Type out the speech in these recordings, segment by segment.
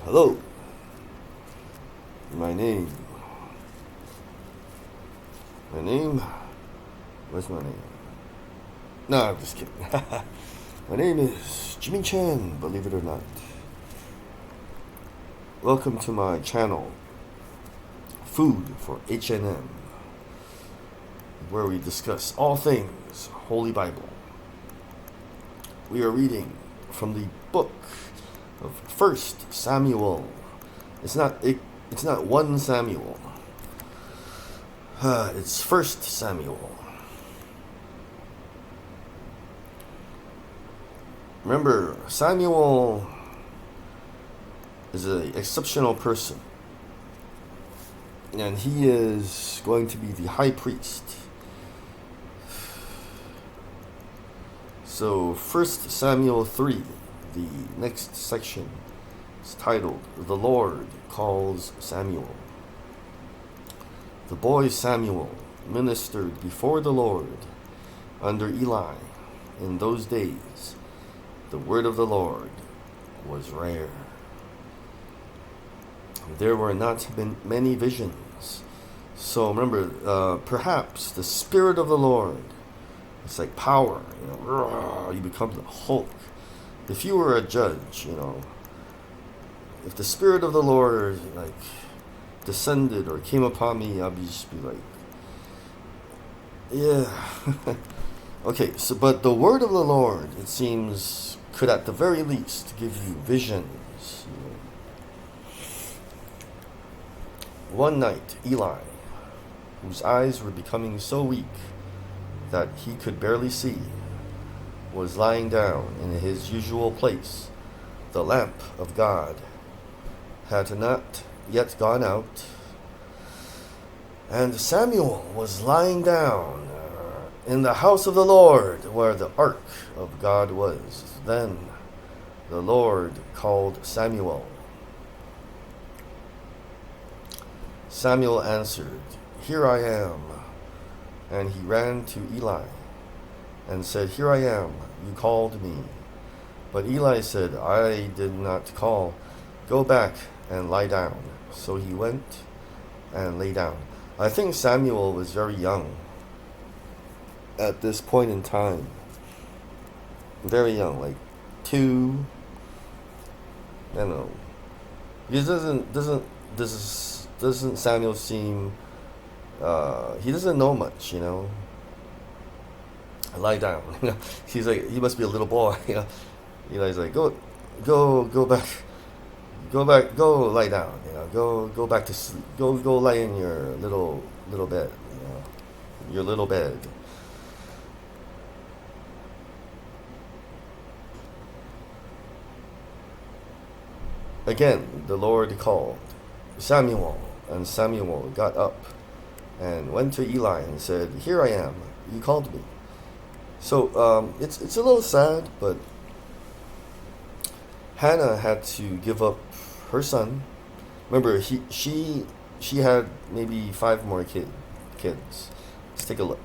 Hello. My name. Where's my name? No, I'm just kidding. My name is Jimmy Chan, believe it or not. Welcome to my channel, Food for HNM, where we discuss all things Holy Bible. We are reading from the book of 1 Samuel. It's not 1 Samuel. It's 1 Samuel. Remember, Samuel is an exceptional person, and he is going to be the high priest. So 1 Samuel 3, the next section, is titled, The Lord Calls Samuel. The boy Samuel ministered before the Lord under Eli. In those days, the word of the Lord was rare. There were not many visions. So remember, perhaps the Spirit of the Lord, it's like power, you become the Hulk. If you were a judge, if the Spirit of the Lord, descended or came upon me, I'd just be like, yeah. Okay, so, but the word of the Lord, it seems, could at the very least give you visions. One night, Eli, whose eyes were becoming so weak that he could barely see, was lying down in his usual place. The lamp of God had not yet gone out, and Samuel was lying down in the house of the Lord where the ark of God was. Then the Lord called Samuel. Samuel answered, "Here I am." And he ran to Eli and said, "Here I am, you called me." But Eli said, "I did not call. Go back and lie down." So he went and lay down. I think Samuel was very young at this point in time. Very young, like 2. I don't know. Because doesn't Samuel seem he doesn't know much, Lie down. He's like, he must be a little boy, Eli's like, go back, go lie down, go back to sleep, go lie in your little bed, your little bed. Again, the Lord called Samuel, and Samuel got up and went to Eli and said, "Here I am, you called me." So it's a little sad, but Hannah had to give up her son. Remember, she had maybe 5 more kids. Let's take a look.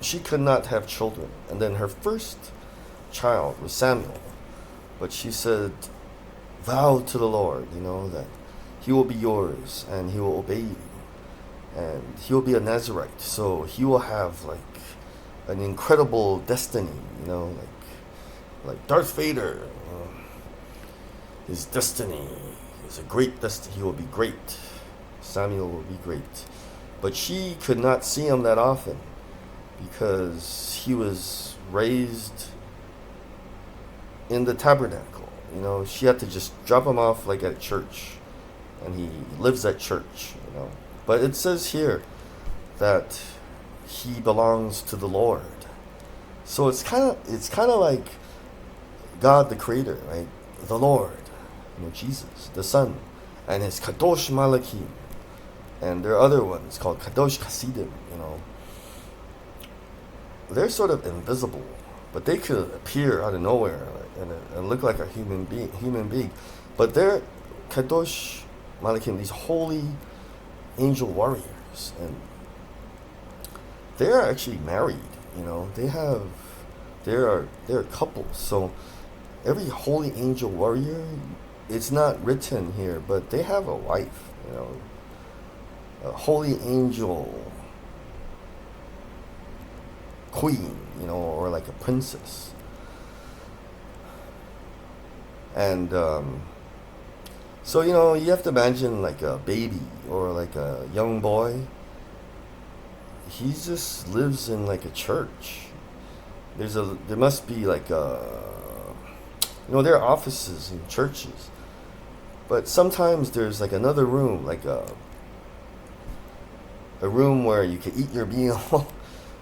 She could not have children, and then her first child was Samuel. But she said, "Vow to the Lord, that he will be yours and he will obey you, and he will be a Nazarite, so he will have an incredible destiny, like Darth Vader. His destiny is a great destiny. He will be great. Samuel will be great." But she could not see him that often because he was raised in the tabernacle. She had to just drop him off at church, and he lives at church. But it says here that he belongs to the Lord. So it's kind of like God the Creator, right? The Lord, Jesus, the Son, and his Kadosh Malachim. And there are other ones called Kadosh Hasidim, They're sort of invisible, but they could appear out of nowhere and it looked like a human being. But they're kadosh malakim, these holy angel warriors, and they're actually married. They're couples. So every holy angel warrior, it's not written here, but they have a wife. A holy angel queen, or like a princess. And so you have to imagine like a baby or like a young boy. He just lives in like a church. There must be like there are offices in churches, but sometimes there's like another room, like a room where you can eat your meal.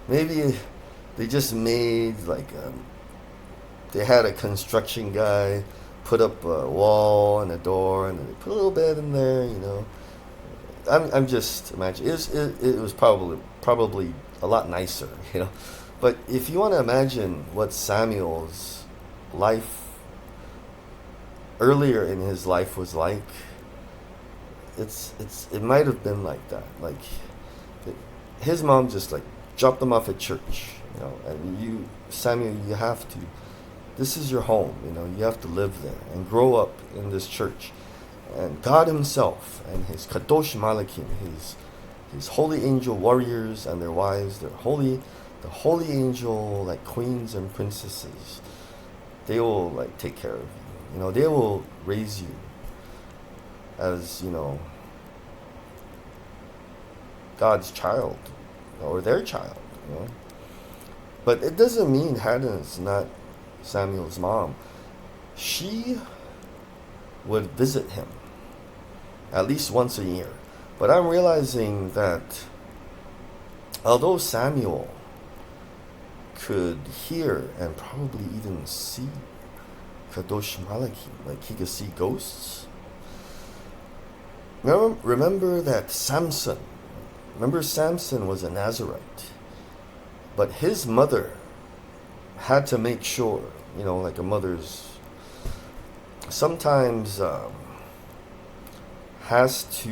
Maybe they just made like they had a construction guy put up a wall and a door, and they put a little bed in there. I'm just imagining it was probably a lot nicer. But if you want to imagine what Samuel's life earlier in his life was like, it might have been like that. Like his mom just like dropped him off at church, and Samuel, you have to. This is your home, you have to live there and grow up in this church. And God himself and his kadosh malakim, his holy angel warriors and their wives, the holy angel like queens and princesses, they will like take care of you. They will raise you as God's child or their child. But it doesn't mean Hannah's not Samuel's mom. She would visit him at least once a year. But I'm realizing that although Samuel could hear and probably even see kadosh malakim, like he could see ghosts. Remember that Samson. Remember Samson was a Nazarite, but his mother had to make sure, like a mother's sometimes has to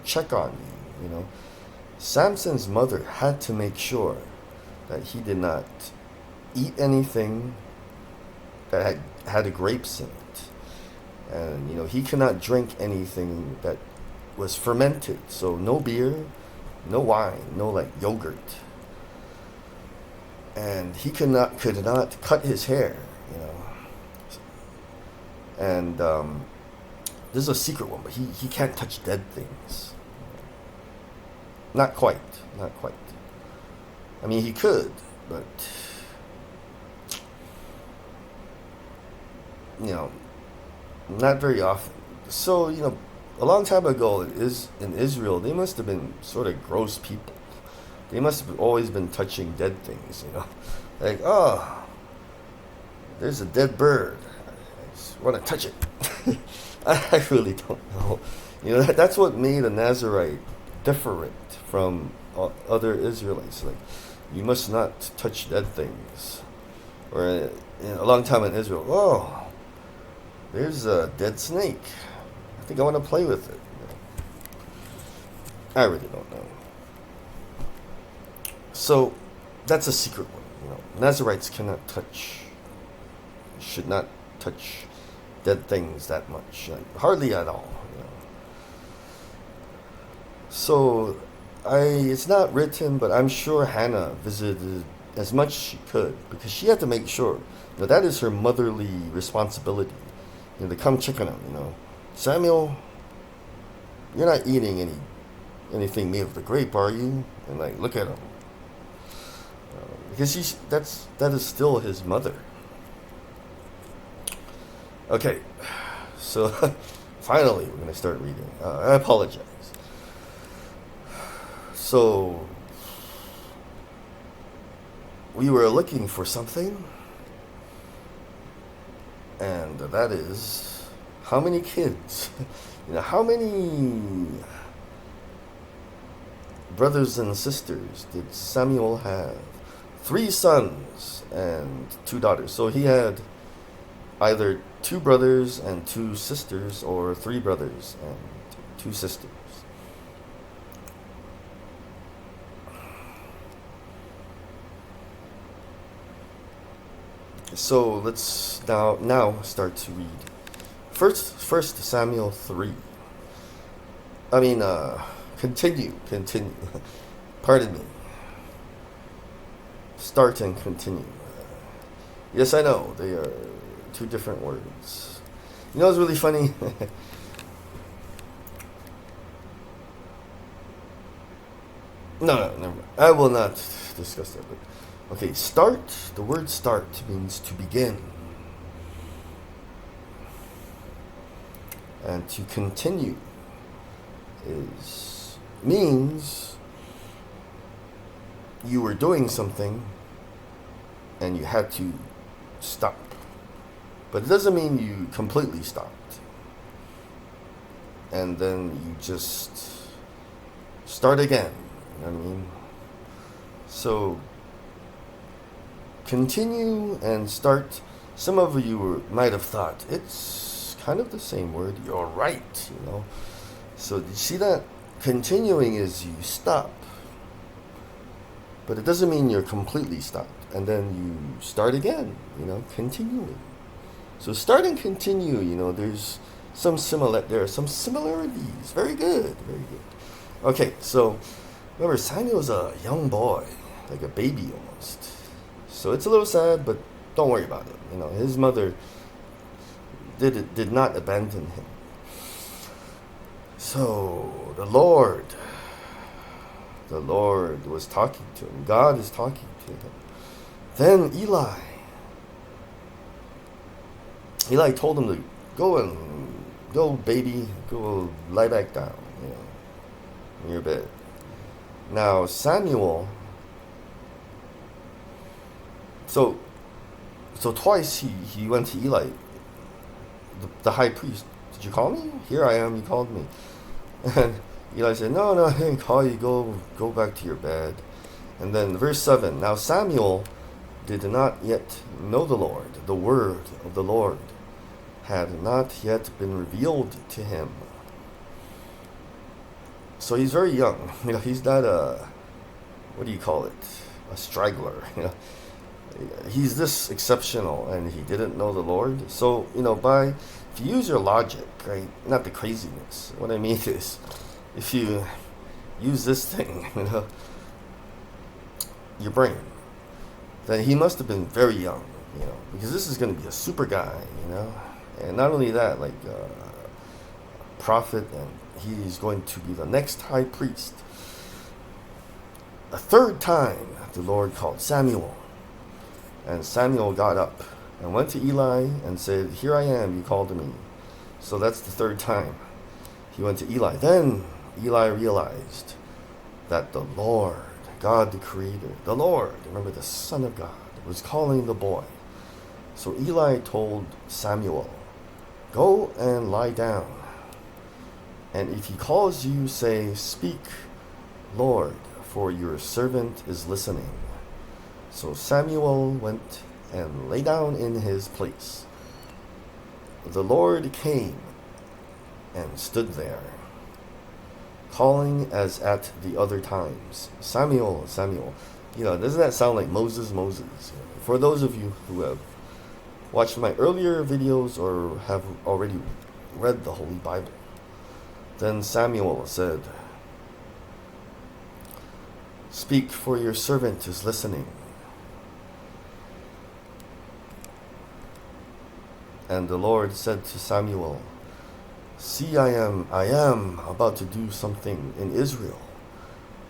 check on you. Samson's mother had to make sure that he did not eat anything that had grapes in it, and he cannot drink anything that was fermented. So no beer, no wine, no like yogurt, and he could not cut his hair. And this is a secret one, but he can't touch dead things. Not quite. I mean, he could, but not very often. So a long time ago, in Israel, they must have been sort of gross people. They must have always been touching dead things. Like, oh, there's a dead bird. I just want to touch it. I really don't know. That's what made a Nazarite different from other Israelites. Like, you must not touch dead things. Or a long time in Israel, oh, there's a dead snake. I think I want to play with it. I really don't know. So that's a secret one. Nazarites should not touch dead things that much, like, hardly at all. So it's not written, but I'm sure Hannah visited as much as she could, because she had to make sure that is her motherly responsibility. To come check on him. Samuel, you're not eating anything made of the grape, are you? And like, look at him, because that is still his mother. Okay, so finally we're gonna start reading. I apologize. So we were looking for something, and that is how many kids, how many brothers and sisters did Samuel have? 3 sons and 2 daughters. So he had either 2 brothers and 2 sisters, or 3 brothers and 2 sisters. So let's now start to read First Samuel 3. Continue. Pardon me. Start and continue. Yes, I know they are 2 different words. You know what's really funny? No, never mind. I will not discuss that. But okay, start. The word start means to begin, and to continue means you were doing something and you had to stop. But it doesn't mean you completely stopped and then you just start again. You know what I mean? So continue and start. Some of you might have thought it's kind of the same word. You're right, you know. So you see that continuing is you stop, but it doesn't mean you're completely stopped. And then you start again, you know, continuing. So start and continue, you know, there are some similarities. Very good. Okay, so remember, Samuel's a young boy, like a baby almost. So it's a little sad, but don't worry about it. You know, his mother did not abandon him. So the Lord was talking to him. God is talking to him. Then Eli told him to go, baby, go lie back down, you know, in your bed. Now Samuel. So twice he went to Eli, the high priest. Did you call me? Here I am. You called me. And Eli said, No, I didn't call you. Go back to your bed. And then verse 7. Now Samuel did not yet know the Lord. The word of the Lord had not yet been revealed to him. So he's very young. You know, he's not what do you call it? A straggler. You know, he's this exceptional, and he didn't know the Lord. So, you know, if you use your logic, right, not the craziness. What I mean is, if you use this thing, you know, your brain, then he must have been very young, you know, because this is going to be a super guy, you know, and not only that, like a prophet, and he's going to be the next high priest. A third time, the Lord called Samuel, and Samuel got up and went to Eli and said, Here I am, you called me. So that's the third time he went to Eli. Then Eli realized that the Lord, God the Creator, the Lord, remember the Son of God, was calling the boy. So Eli told Samuel, Go and lie down. And if he calls you, say, Speak, Lord, for your servant is listening. So Samuel went and lay down in his place. The Lord came and stood there, calling as at the other times, Samuel, Samuel. You know, doesn't that sound like Moses, Moses? For those of you who have watched my earlier videos or have already read the Holy Bible, then Samuel said, Speak, for your servant is listening. And the Lord said to Samuel, See, I am about to do something in Israel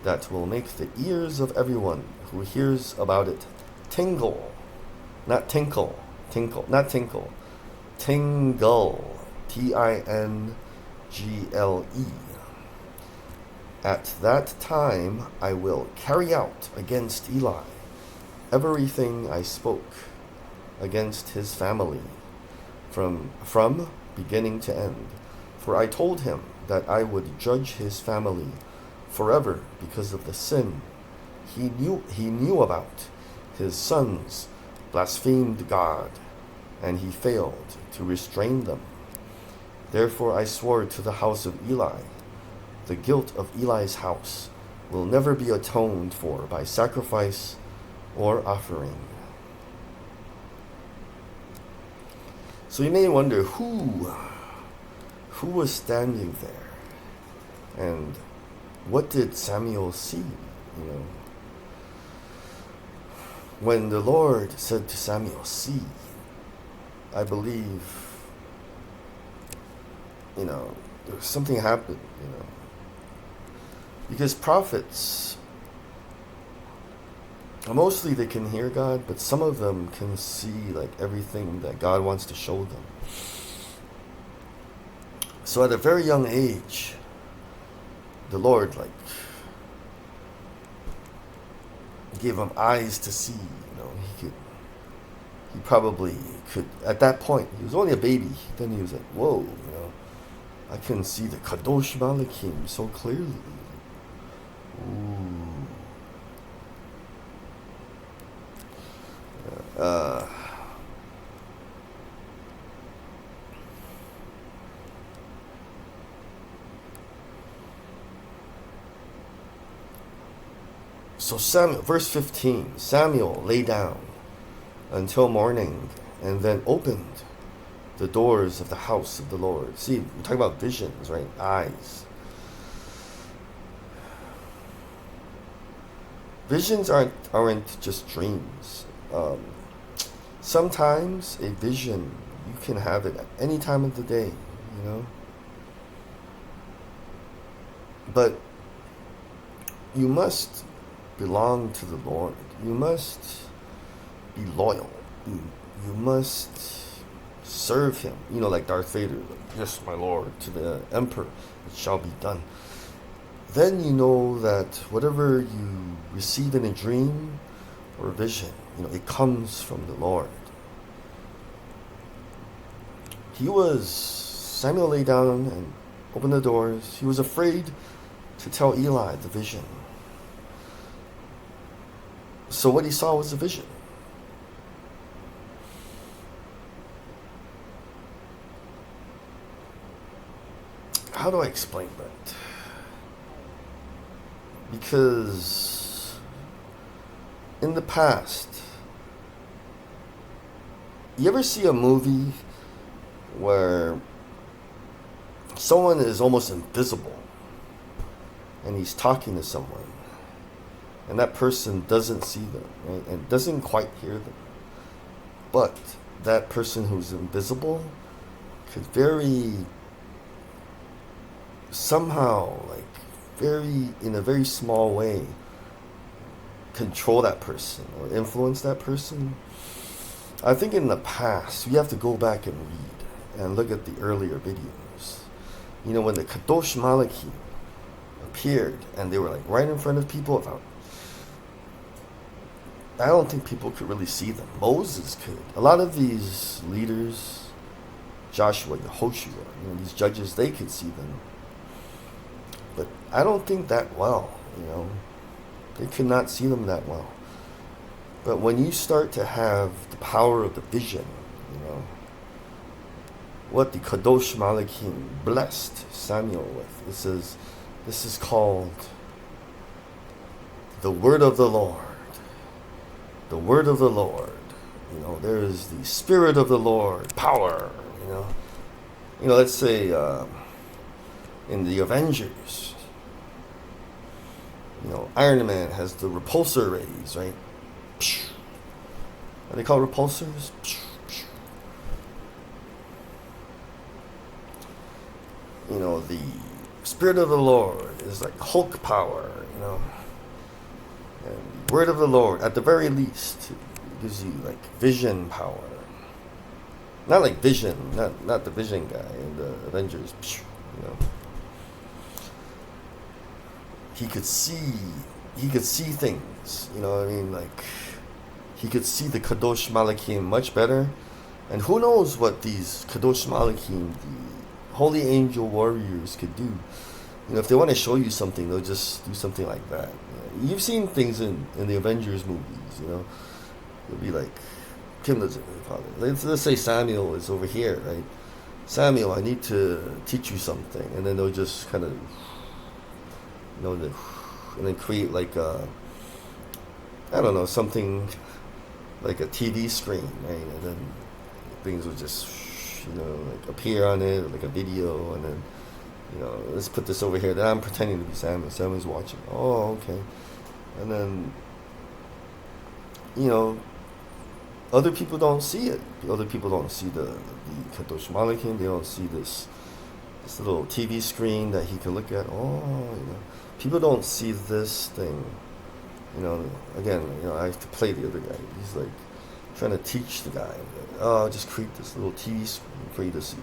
that will make the ears of everyone who hears about it tingle. Not tinkle, not tinkle. Tingle. Tingle. At that time I will carry out against Eli everything I spoke against his family from beginning to end. For I told him that I would judge his family forever because of the sin he knew about. His sons blasphemed God and he failed to restrain them. Therefore I swore to the house of Eli, the guilt of Eli's house will never be atoned for by sacrifice or offering. So you may wonder who was standing there, and what did Samuel see? When the Lord said to Samuel, "See," I believe, something happened, because prophets, mostly they can hear God, but some of them can see like everything that God wants to show them. So at a very young age, the Lord gave him eyes to see. He probably could, at that point, he was only a baby. Then he was like, whoa, I can see the Kadosh Malachim so clearly. Ooh. So Samuel, verse 15, Samuel lay down until morning and then opened the doors of the house of the Lord. See, we're talking about visions, right? Eyes. Visions aren't just dreams. Sometimes a vision, you can have it at any time of the day, But you must belong to the Lord. You must be loyal. You must serve him. Like Darth Vader, yes, my Lord, to the emperor, it shall be done. Then you know that whatever you receive in a dream or a vision, it comes from the Lord. Samuel lay down and opened the doors. He was afraid to tell Eli the vision. So what he saw was a vision. How do I explain that? Because in the past, you ever see a movie where someone is almost invisible and he's talking to someone, and that person doesn't see them, right? And doesn't quite hear them, but that person who's invisible could somehow, in a very small way, control that person or influence that person. I think in the past, you have to go back and read and look at the earlier videos. When the Kadosh Malachim appeared and they were right in front of people, I don't think people could really see them. Moses could. A lot of these leaders, Joshua, Hosea, these judges, they could see them. But I don't think that well, They could not see them that well. But when you start to have the power of the vision, what the Kadosh Malachim blessed Samuel with, it says, this is called the word of the Lord. The word of the Lord. There is the Spirit of the Lord, power, let's say in the Avengers, Iron Man has the repulsor rays, right? Are they called repulsors? The Spirit of the Lord is like Hulk power, And the word of the Lord, at the very least, gives you vision power. Not like Vision, not the Vision guy in the Avengers, He could see things, he could see the Kadosh Malachim much better. And who knows what these Kadosh Malachim, the holy angel warriors, could do. If they want to show you something, they'll just do something like that. You've seen things in the Avengers movies, It'll be Kim doesn't really bother. Let's say Samuel is over here, right? Samuel, I need to teach you something, and then they'll just kind of, and then create like I don't know, something like a TV screen, right? And then things will just, like appear on it, like a video, and then, let's put this over here. Then I'm pretending to be Samuel. Samuel's watching. Oh, okay. And then, other people don't see it. Other people don't see the Kadosh Malakim. They don't see this little TV screen that he can look at. People don't see this thing. Again, I have to play the other guy. He's like trying to teach the guy. Just create this little TV screen for you to see.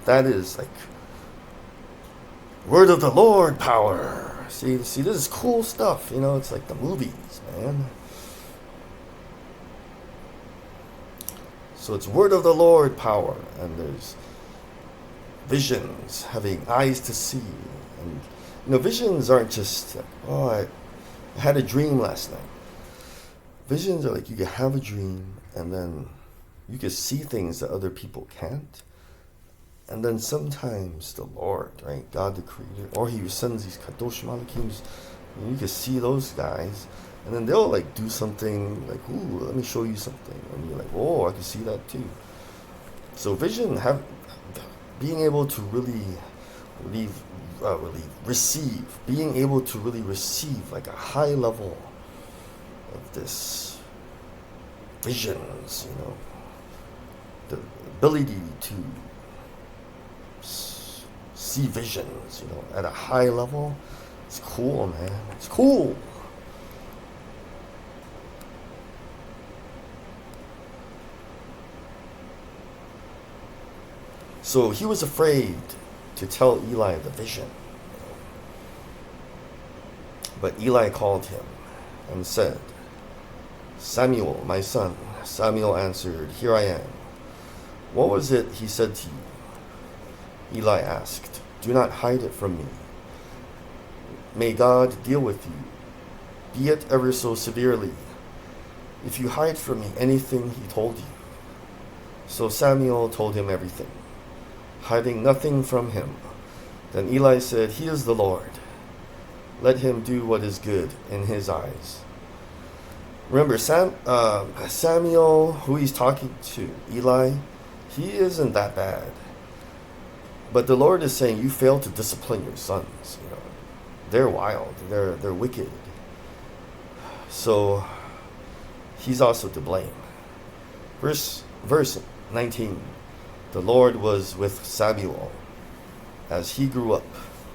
That is like word of the Lord power. See, this is cool stuff. It's like the movies, man. So it's word of the Lord power, and there's visions, having eyes to see. And visions aren't just like, I had a dream last night. Visions are like you can have a dream, and then you can see things that other people can't. And then sometimes the Lord, right, God the Creator, or He sends these Kadosh Malakims, and you can see those guys, and then they'll like do something like, ooh, let me show you something. And you're like, oh, I can see that too. So vision, being able to really receive, being able to really receive like a high level of this visions, the ability to see visions, at a high level. It's cool, man. It's cool. So he was afraid to tell Eli the vision. But Eli called him and said, Samuel, my son. Samuel answered, here I am. What was it he said to you? Eli asked, do not hide it from me. May God deal with you, be it ever so severely, if you hide from me anything he told you. So Samuel told him everything, hiding nothing from him. Then Eli said, he is the Lord. Let him do what is good in his eyes. Remember, Samuel, who he's talking to, Eli, he isn't that bad. But the Lord is saying, you failed to discipline your sons. They're wild. They're wicked. So he's also to blame. Verse 19. The Lord was with Samuel as he grew up,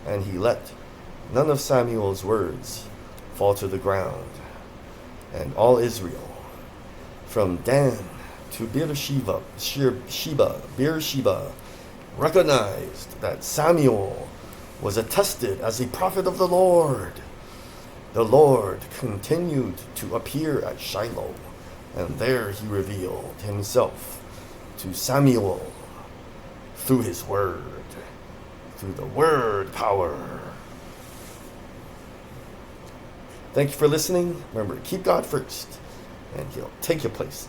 and he let none of Samuel's words fall to the ground. And all Israel, from Dan to Beersheba, recognized that Samuel was attested as a prophet of the Lord. The Lord continued to appear at Shiloh, and there he revealed himself to Samuel through his word, through the word power. Thank you for listening. Remember, keep God first, and He'll take your place.